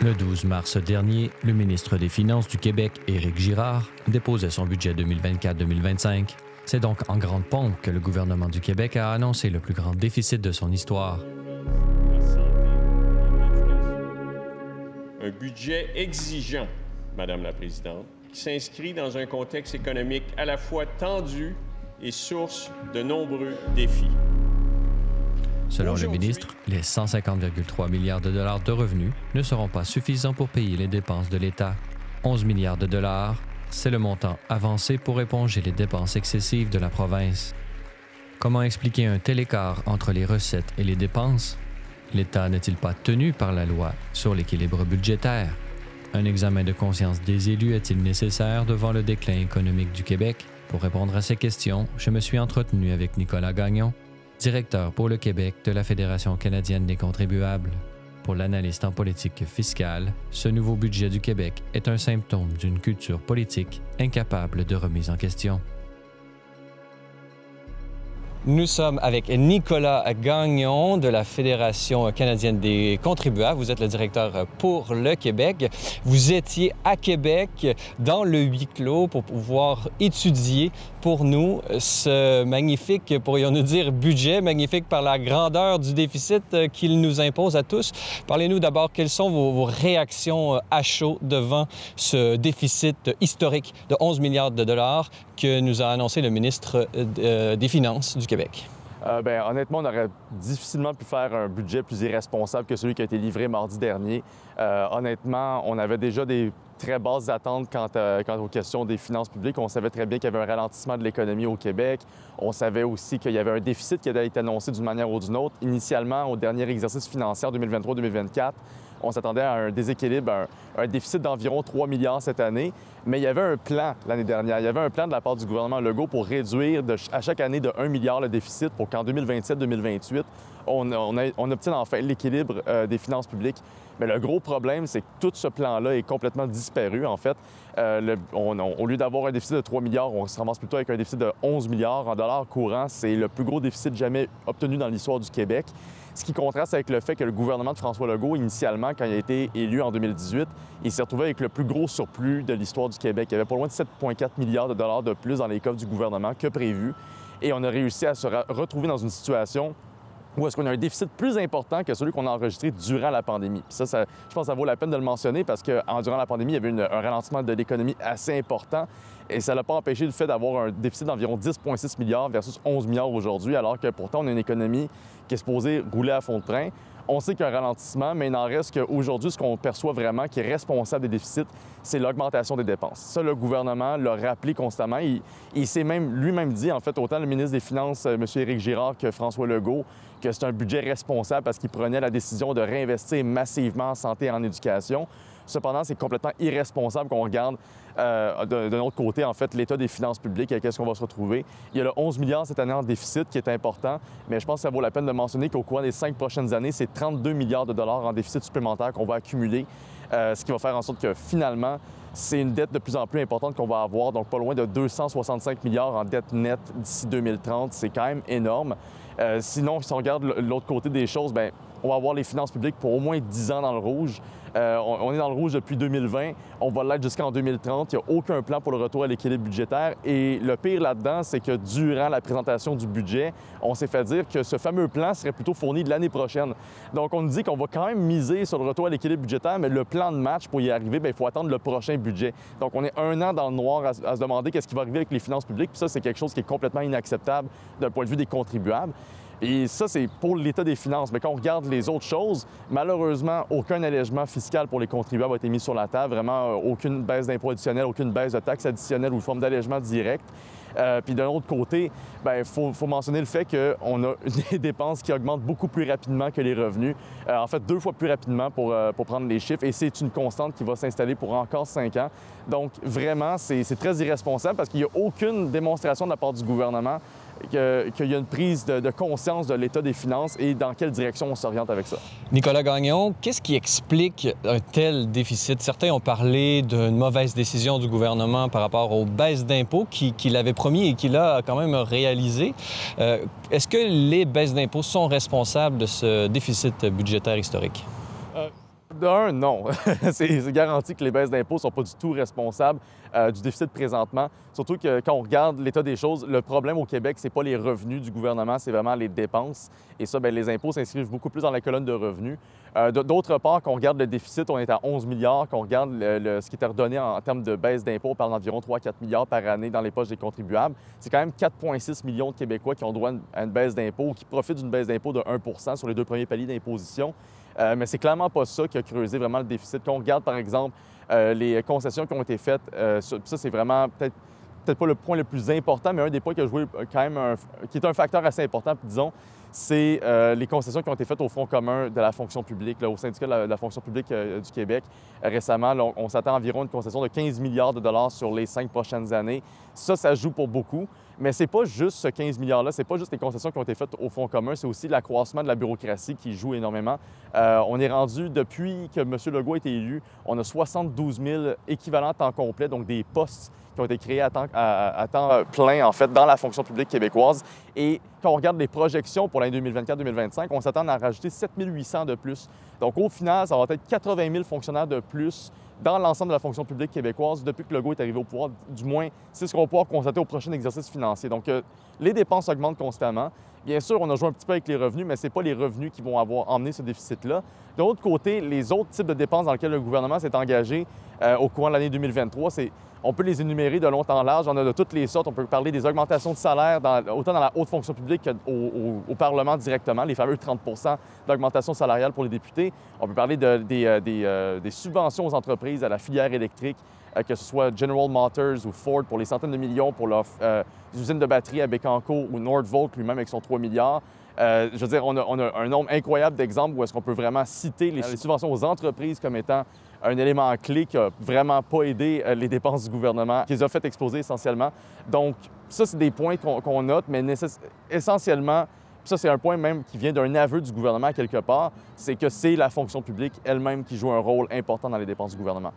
Le 12 mars dernier, le ministre des Finances du Québec, Éric Girard, déposait son budget 2024-2025. C'est donc en grande pompe que le gouvernement du Québec a annoncé le plus grand déficit de son histoire. Un budget exigeant, Madame la Présidente, qui s'inscrit dans un contexte économique à la fois tendu et source de nombreux défis. Selon le ministre, les 150,3 milliards de dollars de revenus ne seront pas suffisants pour payer les dépenses de l'État. 11 milliards de dollars, c'est le montant avancé pour éponger les dépenses excessives de la province. Comment expliquer un tel écart entre les recettes et les dépenses? L'État n'est-il pas tenu par la loi sur l'équilibre budgétaire? Un examen de conscience des élus est-il nécessaire devant le déclin économique du Québec? Pour répondre à ces questions, je me suis entretenu avec Nicolas Gagnon, directeur pour le Québec de la Fédération canadienne des contribuables. Pour l'analyste en politique fiscale, ce nouveau budget du Québec est un symptôme d'une culture politique incapable de remise en question. Nous sommes avec Nicolas Gagnon de la Fédération canadienne des contribuables. Vous êtes le directeur pour le Québec. Vous étiez à Québec dans le huis clos pour pouvoir étudier pour nous ce magnifique, pourrions-nous dire, budget, magnifique par la grandeur du déficit qu'il nous impose à tous. Parlez-nous d'abord, quelles sont vos réactions à chaud devant ce déficit historique de 11 milliards de dollars que nous a annoncé le ministre des Finances du Québec? Honnêtement, on aurait difficilement pu faire un budget plus irresponsable que celui qui a été livré mardi dernier. Honnêtement, on avait déjà des très basses attentes quant aux questions des finances publiques. On savait très bien qu'il y avait un ralentissement de l'économie au Québec. On savait aussi qu'il y avait un déficit qui avait été annoncé d'une manière ou d'une autre. Initialement, au dernier exercice financier 2023-2024, on s'attendait à un déséquilibre, un déficit d'environ 3 milliards cette année. Mais il y avait un plan l'année dernière. Il y avait un plan de la part du gouvernement Legault pour réduire à chaque année de 1 milliard le déficit pour qu'en 2027-2028, on obtienne enfin l'équilibre des finances publiques. Mais le gros problème, c'est que tout ce plan-là est complètement disparu, en fait. Au lieu d'avoir un déficit de 3 milliards, on se ramasse plutôt avec un déficit de 11 milliards en dollars courants. C'est le plus gros déficit jamais obtenu dans l'histoire du Québec. Ce qui contraste avec le fait que le gouvernement de François Legault, initialement, quand il a été élu en 2018, il s'est retrouvé avec le plus gros surplus de l'histoire du Québec. Il y avait pas loin de 7,4 milliards de dollars de plus dans les coffres du gouvernement que prévu. Et on a réussi à se retrouver dans une situation où est-ce qu'on a un déficit plus important que celui qu'on a enregistré durant la pandémie. Puis ça, je pense que ça vaut la peine de le mentionner parce que durant la pandémie, il y avait un ralentissement de l'économie assez important et ça n'a pas empêché le fait d'avoir un déficit d'environ 10,6 milliards versus 11 milliards aujourd'hui, alors que pourtant, on a une économie qui est supposée rouler à fond de train. On sait qu'il y a un ralentissement, mais il n'en reste qu'aujourd'hui, ce qu'on perçoit vraiment qui est responsable des déficits, c'est l'augmentation des dépenses. Ça, le gouvernement l'a rappelé constamment. Il s'est même lui-même dit, en fait, autant le ministre des Finances, M. Éric Girard, que François Legault, que c'est un budget responsable parce qu'il prenait la décision de réinvestir massivement en santé et en éducation. Cependant, c'est complètement irresponsable qu'on regarde d'un autre côté, en fait, l'état des finances publiques et qu'est-ce qu'on va se retrouver. Il y a le 11 milliards cette année en déficit qui est important, mais je pense que ça vaut la peine de mentionner qu'au cours des 5 prochaines années, c'est 32 milliards de dollars en déficit supplémentaire qu'on va accumuler, ce qui va faire en sorte que finalement, c'est une dette de plus en plus importante qu'on va avoir, donc pas loin de 265 milliards en dette nette d'ici 2030. C'est quand même énorme. Sinon, si on regarde l'autre côté des choses, bien, on va avoir les finances publiques pour au moins 10 ans dans le rouge. On est dans le rouge depuis 2020. On va l'être jusqu'en 2030. Il n'y a aucun plan pour le retour à l'équilibre budgétaire. Et le pire là-dedans, c'est que durant la présentation du budget, on s'est fait dire que ce fameux plan serait plutôt fourni de l'année prochaine. Donc, on nous dit qu'on va quand même miser sur le retour à l'équilibre budgétaire, mais le plan de match pour y arriver, bien, il faut attendre le prochain budget. Donc, on est 1 an dans le noir à se demander qu'est-ce qui va arriver avec les finances publiques. Puis ça, c'est quelque chose qui est complètement inacceptable d'un point de vue des contribuables. Et ça, c'est pour l'état des finances. Mais quand on regarde les autres choses, malheureusement, aucun allègement fiscal pour les contribuables a été mis sur la table. Vraiment, aucune baisse d'impôt additionnel, aucune baisse de taxes additionnelles ou forme d'allègement direct. Puis d'un autre côté, il faut mentionner le fait qu'on a des dépenses qui augmentent beaucoup plus rapidement que les revenus. En fait, 2 fois plus rapidement pour prendre les chiffres. Et c'est une constante qui va s'installer pour encore 5 ans. Donc, vraiment, c'est très irresponsable parce qu'il n'y a aucune démonstration de la part du gouvernement qu'il y a une prise de conscience de l'état des finances et dans quelle direction on s'oriente avec ça. Nicolas Gagnon, qu'est-ce qui explique un tel déficit? Certains ont parlé d'une mauvaise décision du gouvernement par rapport aux baisses d'impôts qu'il avait promis et qu'il a quand même réalisé. Est-ce que les baisses d'impôts sont responsables de ce déficit budgétaire historique? D'un, non. C'est garanti que les baisses d'impôts ne sont pas du tout responsables du déficit présentement. Surtout que quand on regarde l'état des choses, le problème au Québec, ce n'est pas les revenus du gouvernement, c'est vraiment les dépenses. Et ça, bien, les impôts s'inscrivent beaucoup plus dans la colonne de revenus. D'autre part, quand on regarde le déficit, on est à 11 milliards. Quand on regarde ce qui était redonné en termes de baisse d'impôts, on parle d'environ 3-4 milliards par année dans les poches des contribuables. C'est quand même 4,6 millions de Québécois qui ont droit à une baisse d'impôts ou qui profitent d'une baisse d'impôts de 1 sur les 2 premiers paliers d'imposition. Mais c'est clairement pas ça qui a creusé vraiment le déficit. Quand on regarde, par exemple, les concessions qui ont été faites, ça, c'est vraiment peut-être pas le point le plus important, mais un des points qui a joué quand même, qui est un facteur assez important, disons, c'est les concessions qui ont été faites au Fonds commun de la fonction publique, là, au syndicat de la fonction publique du Québec. Récemment, là, on s'attend à environ une concession de 15 milliards de dollars sur les 5 prochaines années. Ça joue pour beaucoup. Mais c'est pas juste ce 15 milliards-là, c'est pas juste les concessions qui ont été faites au Fonds commun, c'est aussi l'accroissement de la bureaucratie qui joue énormément. On est rendu, depuis que M. Legault a été élu, on a 72 000 équivalents temps complet, donc des postes qui ont été créés à temps plein, en fait, dans la fonction publique québécoise. Et quand on regarde les projections pour l'année 2024-2025, on s'attend à rajouter 7 800 de plus. Donc, au final, ça va être 80 000 fonctionnaires de plus dans l'ensemble de la fonction publique québécoise depuis que Legault est arrivé au pouvoir. Du moins, c'est ce qu'on va pouvoir constater au prochain exercice financier. Donc, les dépenses augmentent constamment. Bien sûr, on a joué un petit peu avec les revenus, mais ce n'est pas les revenus qui vont avoir emmené ce déficit-là. De l'autre côté, les autres types de dépenses dans lesquels le gouvernement s'est engagé au courant de l'année 2023, on peut les énumérer de long en large. On a de toutes les sortes. On peut parler des augmentations de salaire, autant dans la haute fonction publique qu'au Parlement directement, les fameux 30 d'augmentation salariale pour les députés. On peut parler des subventions aux entreprises, à la filière électrique, que ce soit General Motors ou Ford pour les centaines de millions pour leurs usines de batterie à Bécancour ou Nordvolt lui-même avec son 3 milliards. Je veux dire, on a un nombre incroyable d'exemples où est-ce qu'on peut vraiment citer les subventions aux entreprises comme étant un élément clé qui n'a vraiment pas aidé les dépenses du gouvernement, qui les a fait exploser essentiellement. Donc, ça, c'est des points qu'on note, mais essentiellement, ça, c'est un point même qui vient d'un aveu du gouvernement quelque part, c'est que c'est la fonction publique elle-même qui joue un rôle important dans les dépenses du gouvernement.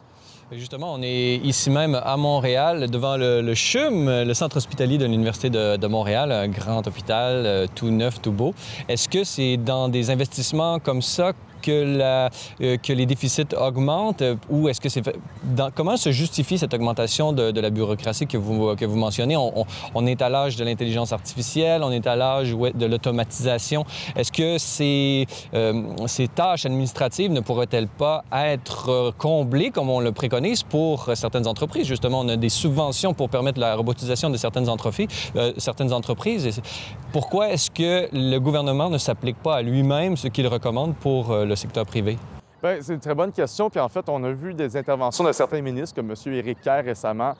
Justement, on est ici même à Montréal, devant le CHUM, le centre hospitalier de l'Université de Montréal, un grand hôpital, tout neuf, tout beau. Est-ce que c'est dans des investissements comme ça que les déficits augmentent ou est-ce que c'est comment se justifie cette augmentation de la bureaucratie que vous mentionnez? On est à l'âge de l'intelligence artificielle, on est à l'âge de l'automatisation. Est-ce que ces tâches administratives ne pourraient-elles pas être comblées comme on le préconise pour certaines entreprises? Justement, on a des subventions pour permettre la robotisation de certaines entreprises. Pourquoi est-ce que le gouvernement ne s'applique pas à lui-même ce qu'il recommande pour le secteur privé? Bien, c'est une très bonne question. Puis en fait, on a vu des interventions de certains ministres, comme M. Éric Kerr récemment,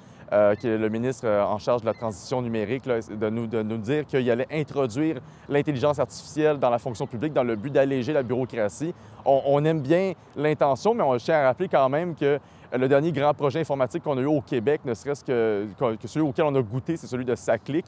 qui est le ministre en charge de la transition numérique, là, de nous dire qu'il allait introduire l'intelligence artificielle dans la fonction publique dans le but d'alléger la bureaucratie. On aime bien l'intention, mais on tient à rappeler quand même que le dernier grand projet informatique qu'on a eu au Québec, ne serait-ce que celui auquel on a goûté, c'est celui de SACLIC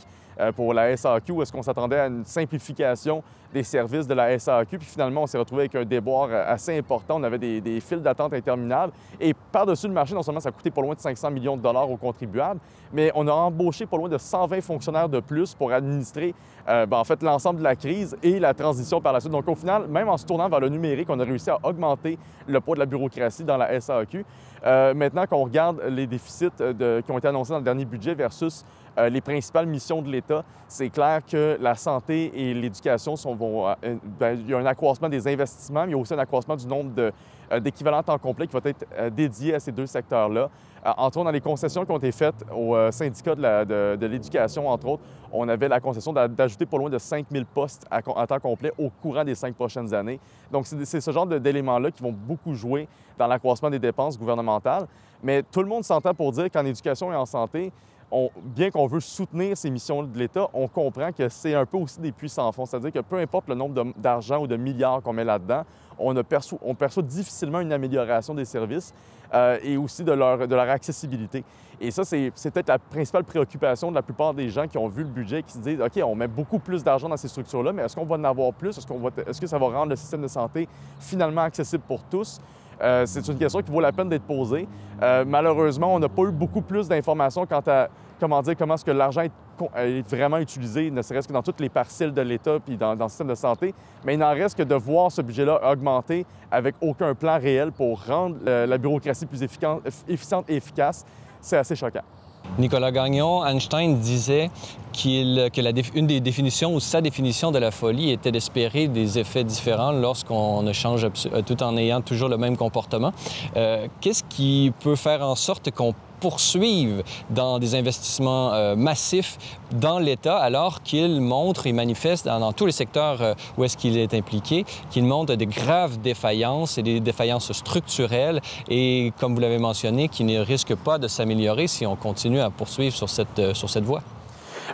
pour la SAQ, où est-ce qu'on s'attendait à une simplification des services de la SAQ. Puis finalement, on s'est retrouvé avec un déboire assez important. On avait des files d'attente interminables. Et par-dessus le marché, non seulement ça a coûté pas loin de 500 millions de dollars aux contribuables, mais on a embauché pas loin de 120 fonctionnaires de plus pour administrer en fait l'ensemble de la crise et la transition par la suite. Donc au final, même en se tournant vers le numérique, on a réussi à augmenter le poids de la bureaucratie dans la SAQ. Maintenant, quand on regarde les déficits qui ont été annoncés dans le dernier budget versus les principales missions de l'État, c'est clair que la santé et l'éducation il y a un accroissement des investissements, mais il y a aussi un accroissement du nombre d'équivalents temps complet qui va être dédié à ces deux secteurs-là. Entre autres, dans les concessions qui ont été faites au syndicat de l'éducation, entre autres, on avait la concession d'ajouter pas loin de 5 000 postes à temps complet au courant des 5 prochaines années. Donc, c'est ce genre d'éléments-là qui vont beaucoup jouer dans l'accroissement des dépenses gouvernementales. Mais tout le monde s'entend pour dire qu'en éducation et en santé, bien qu'on veut soutenir ces missions de l'État, on comprend que c'est un peu aussi des puits sans fond. C'est-à-dire que peu importe le nombre d'argent ou de milliards qu'on met là-dedans, on perçoit difficilement une amélioration des services et aussi de leur accessibilité. Et ça, c'est peut-être la principale préoccupation de la plupart des gens qui ont vu le budget, qui se disent « OK, on met beaucoup plus d'argent dans ces structures-là, mais est-ce qu'on va en avoir plus? Est-ce que ça va rendre le système de santé finalement accessible pour tous? » C'est une question qui vaut la peine d'être posée. Malheureusement, on n'a pas eu beaucoup plus d'informations quant comment est-ce que l'argent est vraiment utilisé, ne serait-ce que dans toutes les parcelles de l'État puis dans le système de santé, mais il n'en reste que de voir ce budget-là augmenter avec aucun plan réel pour rendre la bureaucratie plus efficiente et efficace. C'est assez choquant. Nicolas Gagnon, Einstein disait une des définitions ou sa définition de la folie était d'espérer des effets différents lorsqu'on ne change tout en ayant toujours le même comportement. Qu'est-ce qui peut faire en sorte qu'on poursuive dans des investissements massifs dans l'État alors qu'il montre et manifeste dans tous les secteurs où est-ce qu'il est impliqué, qu'il montre des graves défaillances et des défaillances structurelles et, comme vous l'avez mentionné, qui ne risquent pas de s'améliorer si on continue à poursuivre sur cette voie?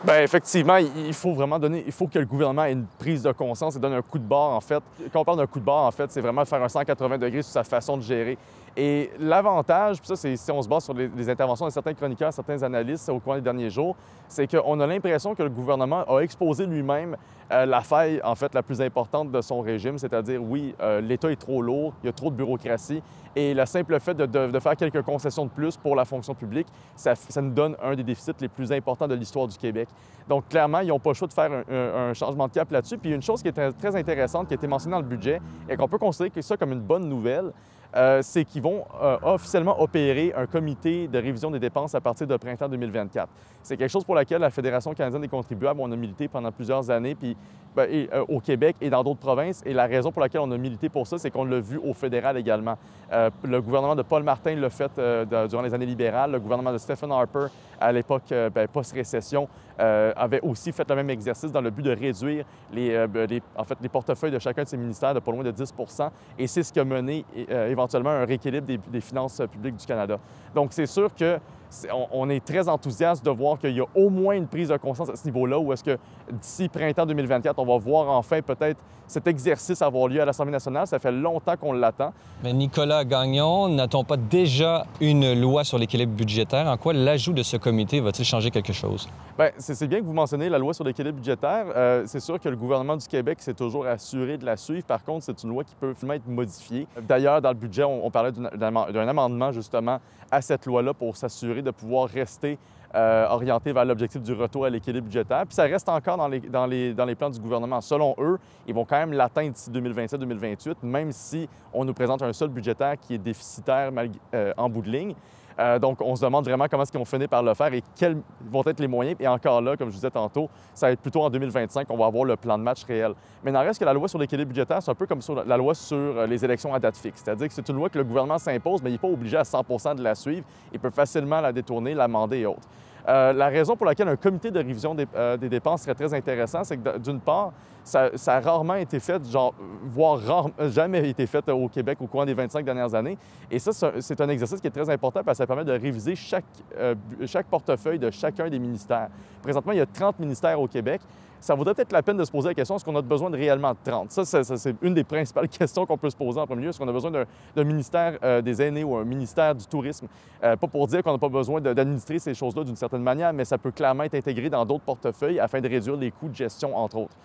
Bien, effectivement, il faut que le gouvernement ait une prise de conscience et donne un coup de barre, en fait. Quand on parle d'un coup de barre, en fait, c'est vraiment faire un 180 degrés sur sa façon de gérer. Et l'avantage, puis ça, c'est si on se base sur les interventions de certains chroniqueurs, certains analystes au cours des derniers jours, c'est qu'on a l'impression que le gouvernement a exposé lui-même la faille, en fait, la plus importante de son régime, c'est-à-dire, oui, l'État est trop lourd, il y a trop de bureaucratie, et le simple fait de faire quelques concessions de plus pour la fonction publique, ça nous donne un des déficits les plus importants de l'histoire du Québec. Donc, clairement, ils n'ont pas le choix de faire un changement de cap là-dessus. Puis une chose qui est très intéressante, qui a été mentionnée dans le budget, et qu'on peut considérer ça comme une bonne nouvelle, c'est qu'ils vont officiellement opérer un comité de révision des dépenses à partir de printemps 2024. C'est quelque chose pour laquelle la Fédération canadienne des contribuables, on a milité pendant plusieurs années, puis au Québec et dans d'autres provinces. Et la raison pour laquelle on a milité pour ça, c'est qu'on l'a vu au fédéral également. Le gouvernement de Paul Martin l'a fait durant les années libérales. Le gouvernement de Stephen Harper, à l'époque post-récession, avait aussi fait le même exercice dans le but de réduire les portefeuilles de chacun de ces ministères de pas loin de 10 %. Et c'est ce qui a mené éventuellement un rééquilibre des finances publiques du Canada. Donc, c'est sûr que on est très enthousiaste de voir qu'il y a au moins une prise de conscience à ce niveau-là, où est-ce que d'ici printemps 2024, on va voir enfin peut-être cet exercice avoir lieu à l'Assemblée nationale. Ça fait longtemps qu'on l'attend. Mais Nicolas Gagnon, n'a-t-on pas déjà une loi sur l'équilibre budgétaire? En quoi l'ajout de ce comité va-t-il changer quelque chose? Bien, c'est bien que vous mentionnez la loi sur l'équilibre budgétaire. C'est sûr que le gouvernement du Québec s'est toujours assuré de la suivre. Par contre, c'est une loi qui peut finalement être modifiée. D'ailleurs, dans le budget, on parlait d'un amendement justement à cette loi-là pour s'assurer de pouvoir rester orienté vers l'objectif du retour à l'équilibre budgétaire. Puis ça reste encore dans les plans du gouvernement. Selon eux, ils vont quand même l'atteindre d'ici 2027-2028, même si on nous présente un sol budgétaire qui est déficitaire en bout de ligne. Donc, on se demande vraiment comment est-ce qu'ils vont finir par le faire et quels vont être les moyens. Et encore là, comme je disais tantôt, ça va être plutôt en 2025 qu'on va avoir le plan de match réel. Mais il n'en reste que la loi sur l'équilibre budgétaire, c'est un peu comme sur la loi sur les élections à date fixe. C'est-à-dire que c'est une loi que le gouvernement s'impose, mais il n'est pas obligé à 100 % de la suivre. Il peut facilement la détourner, l'amender et autres. La raison pour laquelle un comité de révision des dépenses serait très intéressant, c'est que d'une part, ça a rarement été fait, voire jamais été fait au Québec au cours des 25 dernières années. Et ça, c'est un exercice qui est très important parce que ça permet de réviser chaque portefeuille de chacun des ministères. Présentement, il y a 30 ministères au Québec. Ça vaudrait peut-être la peine de se poser la question, est-ce qu'on a besoin de réellement de 30? Ça, c'est une des principales questions qu'on peut se poser en premier lieu. Est-ce qu'on a besoin d'un ministère des aînés ou un ministère du tourisme? Pas pour dire qu'on n'a pas besoin d'administrer ces choses-là d'une certaine manière, mais ça peut clairement être intégré dans d'autres portefeuilles afin de réduire les coûts de gestion, entre autres.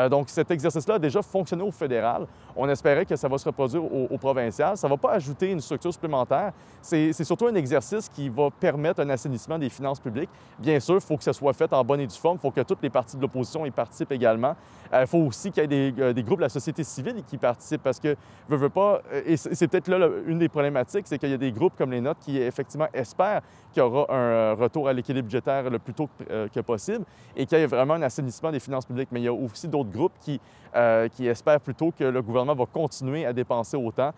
Donc, cet exercice-là a déjà fonctionné au fédéral. On espérait que ça va se reproduire au provincial. Ça ne va pas ajouter une structure supplémentaire. C'est surtout un exercice qui va permettre un assainissement des finances publiques. Bien sûr, il faut que ça soit fait en bonne et due forme. Il faut que toutes les partis de l'opposition y participent également. Il faut aussi qu'il y ait des groupes de la société civile qui participent parce que, veut pas, et c'est peut-être là une des problématiques, c'est qu'il y a des groupes comme les nôtres qui, effectivement, espèrent qu'il y aura un retour à l'équilibre budgétaire le plus tôt que possible et qu'il y ait vraiment un assainissement des finances publiques. Mais il y a aussi d'autres groupes qui espèrent plutôt que le gouvernement va continuer à dépenser autant,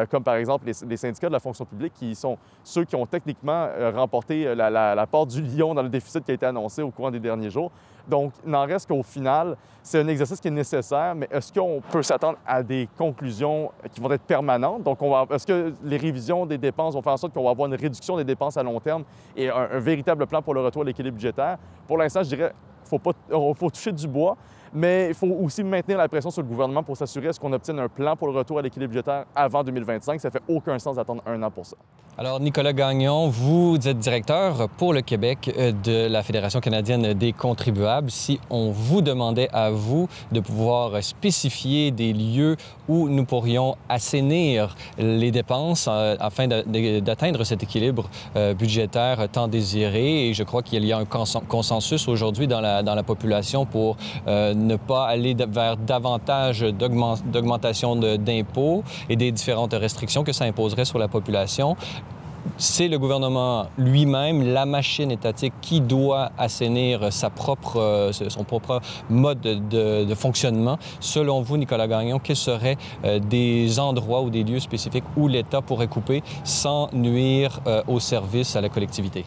comme par exemple les syndicats de la fonction publique, qui sont ceux qui ont techniquement remporté la part du lion dans le déficit qui a été annoncé au cours des derniers jours. Donc, il n'en reste qu'au final, c'est un exercice qui est nécessaire, mais est-ce qu'on peut s'attendre à des conclusions qui vont être permanentes? Donc, est-ce que les révisions des dépenses vont faire en sorte qu'on va avoir une réduction des dépenses à long terme et un véritable plan pour le retour à l'équilibre budgétaire? Pour l'instant, je dirais qu'il faut toucher du bois. Mais il faut aussi maintenir la pression sur le gouvernement pour s'assurer qu'on obtienne un plan pour le retour à l'équilibre budgétaire avant 2025. Ça fait aucun sens d'attendre un an pour ça. Alors, Nicolas Gagnon, vous êtes directeur pour le Québec de la Fédération canadienne des contribuables. Si on vous demandait à vous de pouvoir spécifier des lieux où nous pourrions assainir les dépenses afin d'atteindre cet équilibre budgétaire tant désiré, et je crois qu'il y a un consensus aujourd'hui dans la population pour ne pas aller vers davantage d'augmentation d'impôts et des différentes restrictions que ça imposerait sur la population. C'est le gouvernement lui-même, la machine étatique, qui doit assainir son propre mode de fonctionnement. Selon vous, Nicolas Gagnon, quels seraient des endroits ou des lieux spécifiques où l'État pourrait couper sans nuire au service à la collectivité?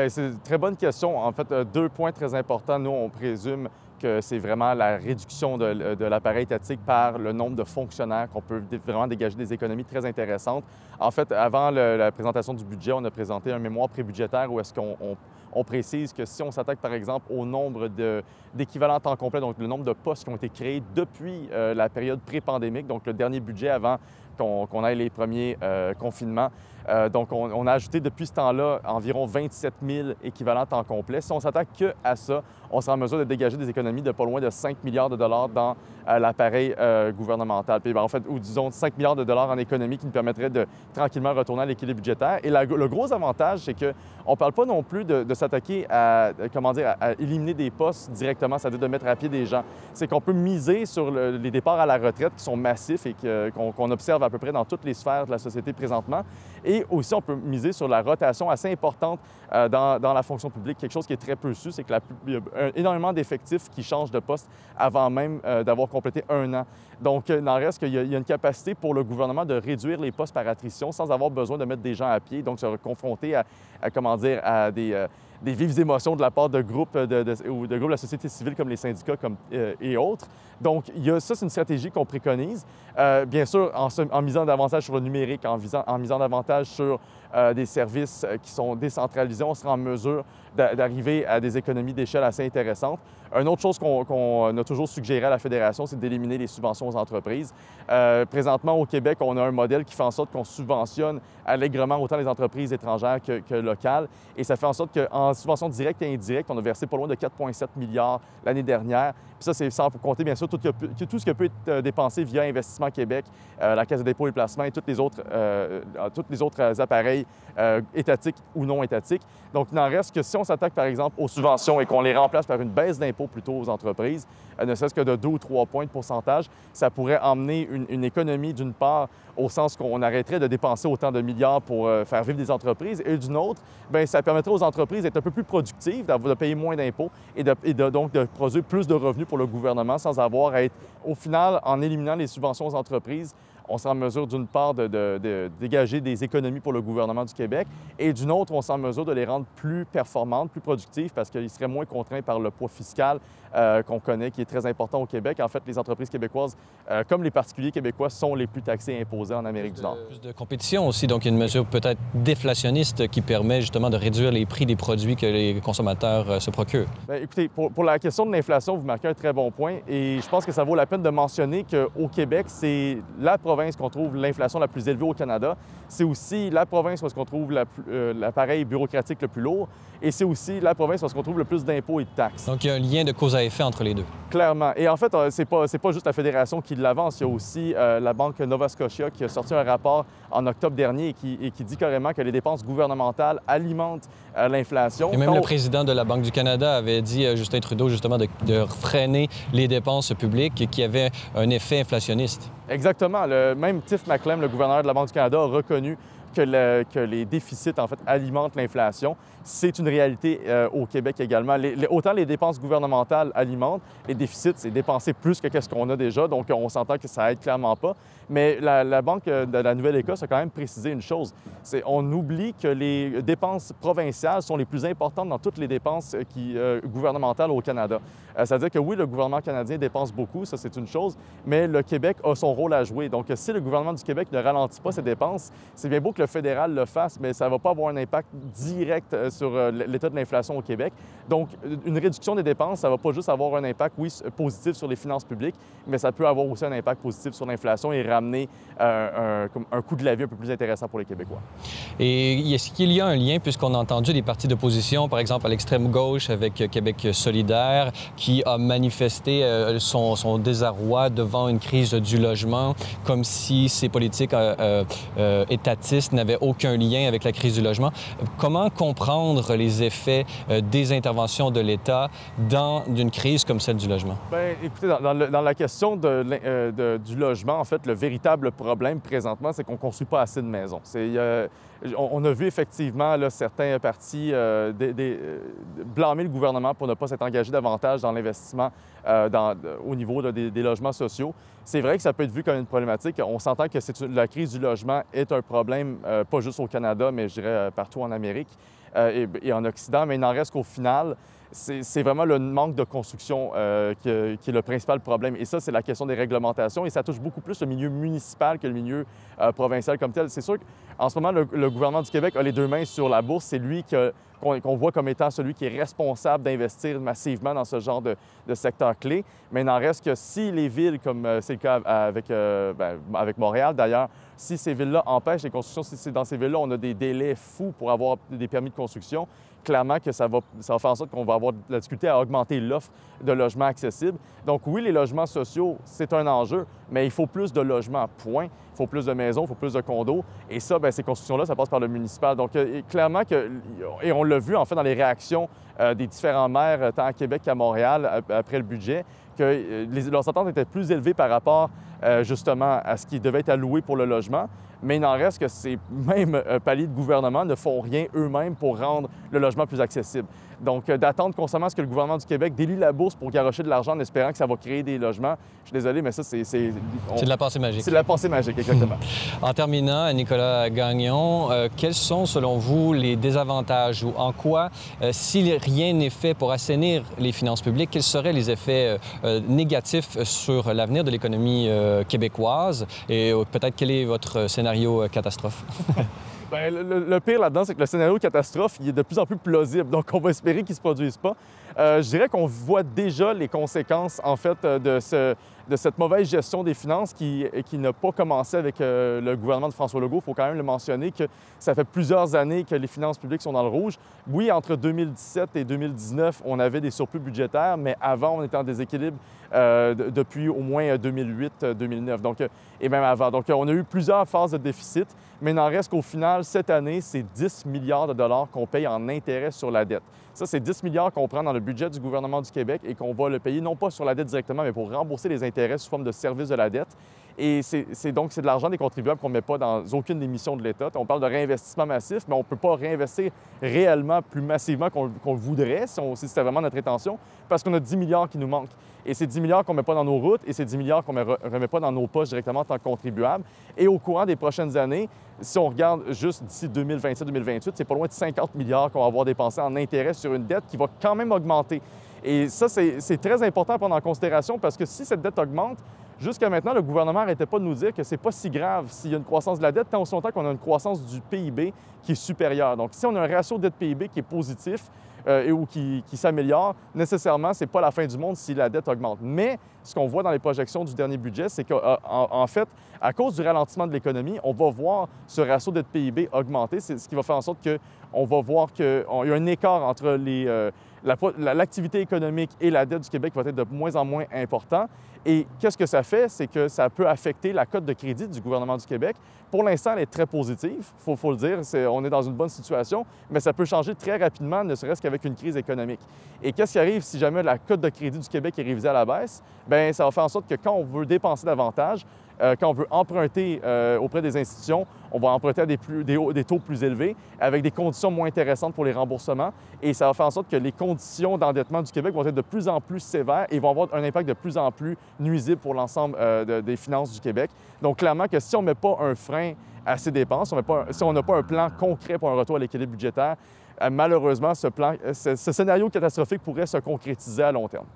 C'est une très bonne question. En fait, 2 points très importants. Nous, on présume que c'est vraiment la réduction de l'appareil étatique par le nombre de fonctionnaires qu'on peut vraiment dégager des économies très intéressantes. En fait, avant la présentation du budget, on a présenté un mémoire prébudgétaire où est-ce qu'on précise que si on s'attaque, par exemple, au nombre d'équivalents temps complet, donc le nombre de postes qui ont été créés depuis la période pré-pandémique, donc le dernier budget avant qu'on ait les premiers confinements. Donc, on a ajouté depuis ce temps-là environ 27 000 équivalents temps complet. Si on s'attaque qu'à ça, on sera en mesure de dégager des économies de pas loin de 5 milliards de dollars dans l'appareil gouvernemental. Puis, en fait, ou disons 5 milliards de dollars en économie qui nous permettraient de tranquillement retourner à l'équilibre budgétaire. Et le gros avantage, c'est qu'on ne parle pas non plus de s'attaquer à éliminer des postes directement, c'est-à-dire de mettre à pied des gens. C'est qu'on peut miser sur les départs à la retraite qui sont massifs et qu'on observe à peu près dans toutes les sphères de la société présentement. Et aussi, on peut miser sur la rotation assez importante dans la fonction publique. Quelque chose qui est très peu su, c'est qu'il y a énormément d'effectifs qui changent de poste avant même d'avoir complété 1 an. Donc, il n'en reste qu'il y a une capacité pour le gouvernement de réduire les postes par attrition sans avoir besoin de mettre des gens à pied, donc se confronter à des vives émotions de la part de groupes de la société civile comme les syndicats et autres. Donc, ça, c'est une stratégie qu'on préconise. Bien sûr, en misant davantage sur le numérique, en misant davantage sur des services qui sont décentralisés, on sera en mesure d'arriver à des économies d'échelle assez intéressantes. Une autre chose qu'on a toujours suggéré à la Fédération, c'est d'éliminer les subventions aux entreprises. Présentement, au Québec, on a un modèle qui fait en sorte qu'on subventionne allègrement autant les entreprises étrangères que locales. Et ça fait en sorte qu'en subventions directes et indirectes, on a versé pas loin de 4,7 milliards l'année dernière. Puis ça, c'est sans compter, bien sûr, tout ce qui peut être dépensé via Investissement Québec, la Caisse de dépôt et placement et tous les autres appareils étatiques ou non étatiques. Donc, il n'en reste que si on s'attaque, par exemple, aux subventions et qu'on les remplace par une baisse d'impôts plutôt aux entreprises, ne serait-ce que de 2 ou 3 points de pourcentage, ça pourrait emmener une économie, d'une part, au sens qu'on arrêterait de dépenser autant de milliards pour faire vivre des entreprises, et d'une autre, bien, ça permettrait aux entreprises d'être un peu plus productives, de payer moins d'impôts et donc de produire plus de revenus pour le gouvernement sans avoir à être, au final, en éliminant les subventions aux entreprises, on sera en mesure, d'une part, de dégager des économies pour le gouvernement du Québec et d'une autre, on sera en mesure de les rendre plus performantes, plus productives parce qu'ils seraient moins contraints par le poids fiscal qu'on connaît, qui est très important au Québec. En fait, les entreprises québécoises, comme les particuliers québécois, sont les plus taxés et imposés en Amérique du Nord. Plus de compétition aussi, donc il y a une mesure peut-être déflationniste qui permet justement de réduire les prix des produits que les consommateurs se procurent. Bien, écoutez, pour la question de l'inflation, vous marquez un très bon point et je pense que ça vaut la peine de mentionner qu'au Québec, c'est la province qu'on trouve l'inflation la plus élevée au Canada. C'est aussi la province où on trouve l'appareil bureaucratique le plus lourd et c'est aussi la province où on trouve le plus d'impôts et de taxes. Donc, il y a un lien de cause à effet entre les deux. Clairement. Et en fait, c'est pas juste la Fédération qui l'avance. Il y a aussi la Banque Nova Scotia qui a sorti un rapport en octobre dernier et qui dit carrément que les dépenses gouvernementales alimentent l'inflation. Et même le président de la Banque du Canada avait dit, Justin Trudeau, justement, de freiner les dépenses publiques qui avaient un effet inflationniste. Exactement. Même Tiff Macklem, le gouverneur de la Banque du Canada, a reconnu que les déficits, en fait, alimentent l'inflation. C'est une réalité au Québec également. Autant les dépenses gouvernementales alimentent, les déficits, c'est dépenser plus que ce qu'on a déjà, donc on s'entend que ça aide clairement pas. Mais la Banque de la Nouvelle-Écosse a quand même précisé une chose. On oublie que les dépenses provinciales sont les plus importantes dans toutes les dépenses gouvernementales au Canada. C'est-à-dire que oui, le gouvernement canadien dépense beaucoup, ça c'est une chose, mais le Québec a son rôle à jouer. Donc si le gouvernement du Québec ne ralentit pas ses dépenses, c'est bien beau que le fédéral le fasse, mais ça ne va pas avoir un impact direct sur l'état de l'inflation au Québec. Donc une réduction des dépenses, ça ne va pas juste avoir un impact, oui, positif sur les finances publiques, mais ça peut avoir aussi un impact positif sur l'inflation et ramener un coût de la vie un peu plus intéressant pour les Québécois. Et est-ce qu'il y a un lien, puisqu'on a entendu des partis d'opposition, par exemple à l'extrême gauche avec Québec solidaire, qui a manifesté son désarroi devant une crise du logement, comme si ces politiques étatistes n'avaient aucun lien avec la crise du logement. Comment comprendre les effets des interventions de l'État dans une crise comme celle du logement? Bien, écoutez, dans la question du logement, en fait, le véritable problème présentement, c'est qu'on ne construit pas assez de maisons. On a vu effectivement là, certains partis blâmer le gouvernement pour ne pas s'être engagé davantage dans l'investissement au niveau là, des logements sociaux. C'est vrai que ça peut être vu comme une problématique. On s'entend que la crise du logement est un problème, pas juste au Canada, mais je dirais partout en Amérique et en Occident, mais il n'en reste qu'au final, c'est vraiment le manque de construction qui est le principal problème. Et ça, c'est la question des réglementations. Et ça touche beaucoup plus le milieu municipal que le milieu provincial comme tel. C'est sûr qu'en ce moment, le gouvernement du Québec a les deux mains sur la bourse. C'est lui qu'on voit comme étant celui qui est responsable d'investir massivement dans ce genre de secteur clé. Mais il n'en reste que si les villes, comme c'est le cas avec Montréal d'ailleurs, si ces villes-là empêchent les constructions, si dans ces villes-là, on a des délais fous pour avoir des permis de construction, clairement que ça va faire en sorte qu'on va avoir de la difficulté à augmenter l'offre de logements accessibles. Donc oui, les logements sociaux, c'est un enjeu, mais il faut plus de logements, point. Il faut plus de maisons, il faut plus de condos. Et ça, bien, ces constructions-là, ça passe par le municipal. Donc clairement et on l'a vu en fait dans les réactions des différents maires, tant à Québec qu'à Montréal, après le budget, que leurs attentes étaient plus élevées par rapport justement à ce qui devait être alloué pour le logement. Mais il n'en reste que ces mêmes paliers de gouvernement ne font rien eux-mêmes pour rendre le logement plus accessible. Donc, d'attendre constamment à ce que le gouvernement du Québec délie la bourse pour garrocher de l'argent en espérant que ça va créer des logements, je suis désolé, mais ça, c'est de la pensée magique. C'est de la pensée magique, exactement. En terminant, Nicolas Gagnon, quels sont, selon vous, les désavantages ou en quoi, si rien n'est fait pour assainir les finances publiques, quels seraient les effets négatifs sur l'avenir de l'économie québécoise? Et peut-être quel est votre scénario catastrophe? Bien, le pire là-dedans, c'est que le scénario catastrophe, il est de plus en plus plausible. Donc, on va espérer qu'il ne se produise pas. Je dirais qu'on voit déjà les conséquences, en fait, de cette mauvaise gestion des finances qui n'a pas commencé avec le gouvernement de François Legault. Il faut quand même le mentionner que ça fait plusieurs années que les finances publiques sont dans le rouge. Oui, entre 2017 et 2019, on avait des surplus budgétaires, mais avant, on était en déséquilibre depuis au moins 2008-2009, donc, et même avant. Donc, on a eu plusieurs phases de déficit, mais il n'en reste qu'au final, cette année, c'est 10 milliards de dollars qu'on paye en intérêt sur la dette. Ça, c'est 10 milliards qu'on prend dans le budget du gouvernement du Québec et qu'on va le payer non pas sur la dette directement, mais pour rembourser les intérêts sous forme de service de la dette. Et c'est de l'argent des contribuables qu'on ne met pas dans aucune des missions de l'État. On parle de réinvestissement massif, mais on ne peut pas réinvestir réellement plus massivement qu'on le voudrait, si c'était vraiment notre intention, parce qu'on a 10 milliards qui nous manquent. Et c'est 10 milliards qu'on ne met pas dans nos routes et c'est 10 milliards qu'on ne remet pas dans nos poches directement en tant que contribuables. Et au courant des prochaines années, si on regarde juste d'ici 2027-2028, c'est pas loin de 50 milliards qu'on va avoir dépensé en intérêt sur une dette qui va quand même augmenter. Et ça, c'est très important à prendre en considération parce que si cette dette augmente, jusqu'à maintenant, le gouvernement n'arrêtait pas de nous dire que c'est pas si grave s'il y a une croissance de la dette, tant aussi longtemps qu'on a une croissance du PIB qui est supérieure. Donc, si on a un ratio dette-PIB qui est positif ou qui s'améliore, nécessairement, c'est pas la fin du monde si la dette augmente. Mais ce qu'on voit dans les projections du dernier budget, c'est qu'en fait, à cause du ralentissement de l'économie, on va voir ce ratio dette-PIB augmenter. C'est ce qui va faire en sorte qu'on va voir qu'il y a un écart entre l'activité économique et la dette du Québec qui va être de moins en moins important. Et qu'est-ce que ça fait? C'est que ça peut affecter la cote de crédit du gouvernement du Québec. Pour l'instant, elle est très positive, il faut le dire. On est dans une bonne situation, mais ça peut changer très rapidement, ne serait-ce qu'avec une crise économique. Et qu'est-ce qui arrive si jamais la cote de crédit du Québec est révisée à la baisse? Bien, ça va faire en sorte que quand on veut dépenser davantage, quand on veut emprunter auprès des institutions, on va emprunter à des taux plus élevés, avec des conditions moins intéressantes pour les remboursements. Et ça va faire en sorte que les conditions d'endettement du Québec vont être de plus en plus sévères et vont avoir un impact de plus en plus nuisible pour l'ensemble des finances du Québec. Donc, clairement que si on ne met pas un frein à ces dépenses, si on n'a pas un plan concret pour un retour à l'équilibre budgétaire, malheureusement, ce scénario catastrophique pourrait se concrétiser à long terme.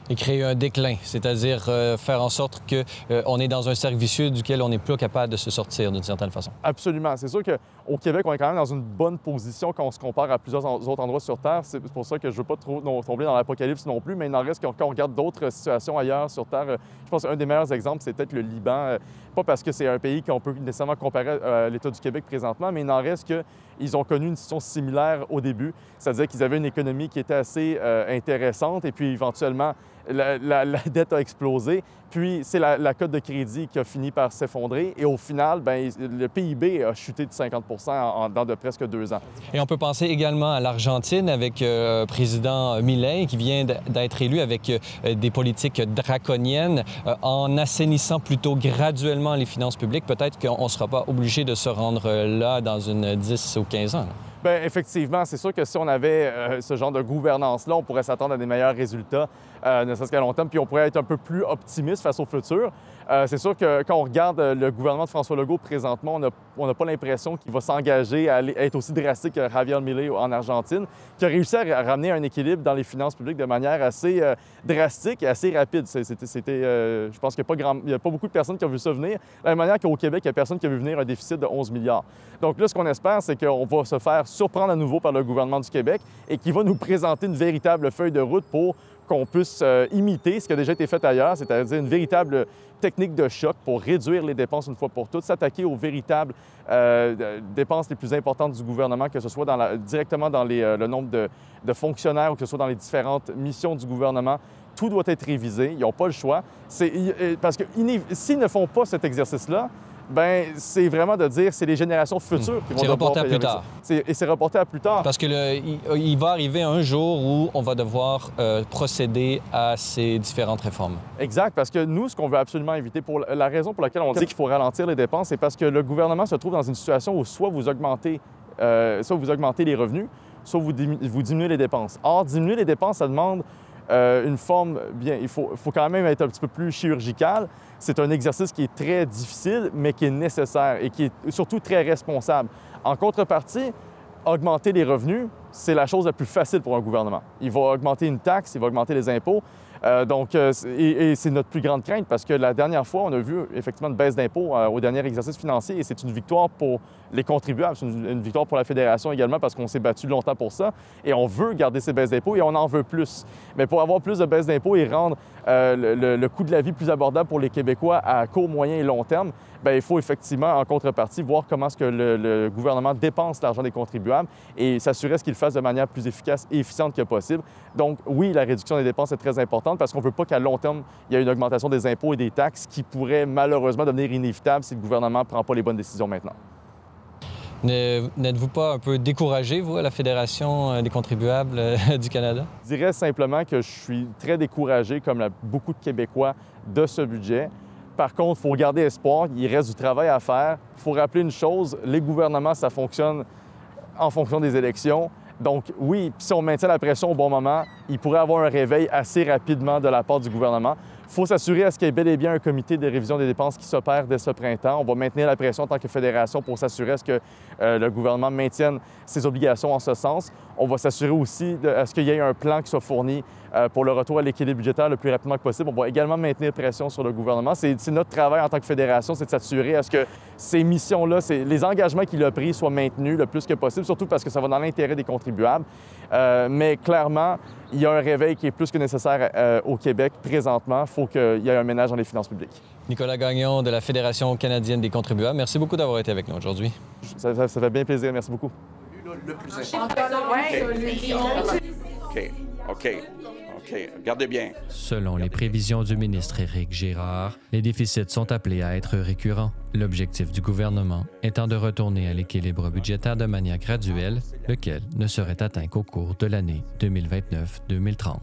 Et créer un déclin, c'est-à-dire faire en sorte qu'on est dans un cercle vicieux duquel on n'est plus capable de se sortir d'une certaine façon. Absolument. C'est sûr qu'au Québec, on est quand même dans une bonne position quand on se compare à plusieurs autres endroits sur Terre. C'est pour ça que je ne veux pas trop tomber dans l'apocalypse non plus, mais il en reste quand on regarde d'autres situations ailleurs sur Terre. Je pense qu'un des meilleurs exemples, c'est peut-être le Liban. Pas parce que c'est un pays qu'on peut nécessairement comparer à l'État du Québec présentement, mais il en reste qu'ils ont connu une situation similaire au début. C'est-à-dire qu'ils avaient une économie qui était assez intéressante et puis éventuellement, la dette a explosé, puis c'est la cote de crédit qui a fini par s'effondrer et au final, bien, le PIB a chuté de 50 dans de presque 2 ans. Et on peut penser également à l'Argentine avec le président Milei qui vient d'être élu avec des politiques draconiennes en assainissant plutôt graduellement les finances publiques. Peut-être qu'on ne sera pas obligé de se rendre là dans une 10 ou 15 ans. Là. Bien, effectivement, c'est sûr que si on avait ce genre de gouvernance-là, on pourrait s'attendre à des meilleurs résultats, ne serait-ce qu'à long terme, puis on pourrait être un peu plus optimiste face au futur. C'est sûr que quand on regarde le gouvernement de François Legault présentement, on n'a pas l'impression qu'il va s'engager à être aussi drastique que Javier Milei en Argentine, qui a réussi à ramener un équilibre dans les finances publiques de manière assez drastique et assez rapide. Je pense qu'il n'y a pas beaucoup de personnes qui ont vu ça venir. De la même manière qu'au Québec, il n'y a personne qui a vu venir un déficit de 11 milliards. Donc là, ce qu'on espère, c'est qu'on va se faire surprendre à nouveau par le gouvernement du Québec et qu'il va nous présenter une véritable feuille de route pour qu'on puisse imiter ce qui a déjà été fait ailleurs, c'est-à-dire une véritable technique de choc pour réduire les dépenses une fois pour toutes, s'attaquer aux véritables dépenses les plus importantes du gouvernement, que ce soit directement dans le nombre de fonctionnaires ou que ce soit dans les différentes missions du gouvernement. Tout doit être révisé. Ils n'ont pas le choix. Parce que s'ils ne font pas cet exercice-là, bien, c'est vraiment de dire c'est les générations futures qui vont devoir reporté à plus tard. Et c'est reporté à plus tard. Parce que il va arriver un jour où on va devoir procéder à ces différentes réformes. Exact, parce que nous, ce qu'on veut absolument éviter, la raison pour laquelle on dit qu'il faut ralentir les dépenses, c'est parce que le gouvernement se trouve dans une situation où soit vous augmentez les revenus, soit vous diminuez les dépenses. Or, diminuer les dépenses, ça demande une forme, bien, il faut quand même être un petit peu plus chirurgical. C'est un exercice qui est très difficile, mais qui est nécessaire et qui est surtout très responsable. En contrepartie, augmenter les revenus, c'est la chose la plus facile pour un gouvernement. Il va augmenter une taxe, il va augmenter les impôts. Et c'est notre plus grande crainte parce que la dernière fois, on a vu effectivement une baisse d'impôts au dernier exercice financier et c'est une victoire pour les contribuables, c'est une victoire pour la Fédération également parce qu'on s'est battu longtemps pour ça et on veut garder ces baisses d'impôts et on en veut plus. Mais pour avoir plus de baisses d'impôts et rendre le coût de la vie plus abordable pour les Québécois à court, moyen et long terme, bien, il faut effectivement, en contrepartie, voir comment est-ce que le gouvernement dépense l'argent des contribuables et s'assurer qu'il le fasse de manière plus efficace et efficiente que possible. Donc, oui, la réduction des dépenses est très importante parce qu'on ne veut pas qu'à long terme, il y ait une augmentation des impôts et des taxes qui pourrait malheureusement devenir inévitable si le gouvernement ne prend pas les bonnes décisions maintenant. N'êtes-vous pas un peu découragé, vous, à la Fédération des contribuables du Canada? Je dirais simplement que je suis très découragé, comme beaucoup de Québécois, de ce budget. Par contre, il faut garder espoir, il reste du travail à faire. Il faut rappeler une chose, les gouvernements, ça fonctionne en fonction des élections. Donc oui, si on maintient la pression au bon moment, il pourrait y avoir un réveil assez rapidement de la part du gouvernement. Il faut s'assurer à ce qu'il y ait bel et bien un comité de révision des dépenses qui s'opère dès ce printemps. On va maintenir la pression en tant que fédération pour s'assurer à ce que le gouvernement maintienne ses obligations en ce sens. On va s'assurer aussi à ce qu'il y ait un plan qui soit fourni pour le retour à l'équilibre budgétaire le plus rapidement que possible. On va également maintenir pression sur le gouvernement. C'est notre travail en tant que fédération, c'est de s'assurer à ce que ces missions-là, les engagements qu'il a pris soient maintenus le plus que possible, surtout parce que ça va dans l'intérêt des contribuables. Mais clairement, il y a un réveil qui est plus que nécessaire au Québec présentement. Il faut qu'il y ait un ménage dans les finances publiques. Nicolas Gagnon de la Fédération canadienne des contribuables, merci beaucoup d'avoir été avec nous aujourd'hui. Ça fait bien plaisir. Merci beaucoup. OK. Regardez bien. Selon les prévisions du ministre Éric Girard, les déficits sont appelés à être récurrents. L'objectif du gouvernement étant de retourner à l'équilibre budgétaire de manière graduelle, lequel ne serait atteint qu'au cours de l'année 2029-2030.